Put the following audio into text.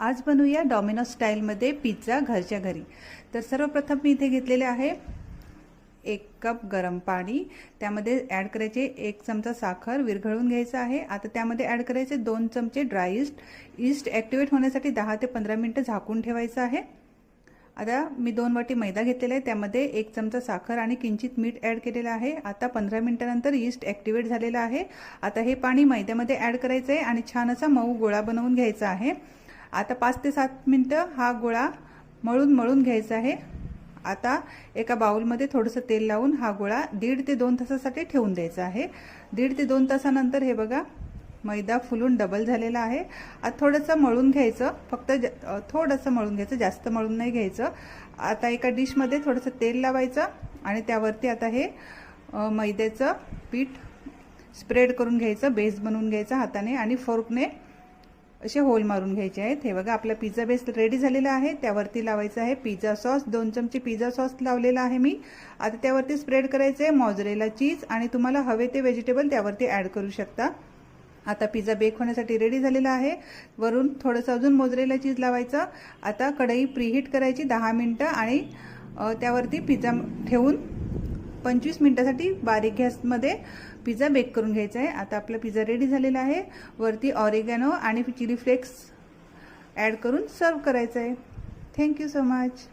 आज बनवूया डॉमिनोज स्टाईलमध्ये पिझ्झा घरच्या घरी। तर सर्वप्रथम मी इथे घेतलेले आहे 1 कप गरम पाणी, त्यामध्ये ॲड करायचे 1 चमचा साखर विरघळून घ्यायचं आहे। आता त्यामध्ये ॲड करायचे 2 चमचे ड्राय ईस्ट। ईस्ट ॲक्टिवेट होण्यासाठी 10 ते 15 मिनिटं झाकून ठेवायचं आहे। आता मी 2 वाटी मैदा घेतलेला आहे, त्यामध्ये 1 चमचा साखर आणि किंचित मीठ ॲड केलेलं आहे। आता 15 मिनिटांनंतर ईस्ट ॲक्टिवेट झालेला आहे। आता हे पाणी मैद्यामध्ये ॲड करायचं आहे आणि छान असा मऊ गोळा बनवून घ्यायचा आहे। आता 5 ते 7 मिनिटं हा गोळा मळून घ्यायचा आहे। आता एका बाउलमध्ये थोडंसं तेल लावून हा गोळा 1.5 ते 2 तासासाठी ठेवून द्यायचा आहे। 1.5 ते 2 तासानंतर हे बघा मैदा फुलून डबल झालेला आहे। आता थोडंसं मळून घ्यायचं, फक्त थोडंसं मळून घ्यायचं, जास्त मळून नाही घ्यायचं। आता एका डिशमध्ये थोडंसं तेल लावायचं आणि त्यावरती आता हे मैद्याचं पीठ स्प्रेड करून घ्यायचं, बेस बनवून घ्यायचा हाताने आणि फोर्कने असे होल मारून घ्यायचे आहेत। हे बघा आपला पिझ्झा बेस रेडी झालेला आहे। त्यावरती लावायचा आहे पिझ्झा सॉस, 2 चमचे पिझ्झा सॉस लावलेला आहे मी। आता त्यावरती स्प्रेड करायचे मोझरेला चीज आणि तुम्हाला हवे ते व्हेजिटेबल त्यावरती ॲड करू शकता। आता पिझ्झा बेक होण्यासाठी रेडी झालेला आहे। वरून थोडंसं अजून मोझरेला चीज लावायचं। आता कढई प्रीहीट करायची 10 मिनिटं आणि त्यावरती पिझ्झा ठेवून 25 मिनिटांसाठी बारीक गॅसमध्ये पिझ्झा बेक करून घ्यायचा आहे। आता आपला पिझ्झा रेडी झालेला आहे। वरती ऑरिगॅनो आणि चिली फ्लेक्स ॲड करून सर्व करायचं आहे। Thank you so much.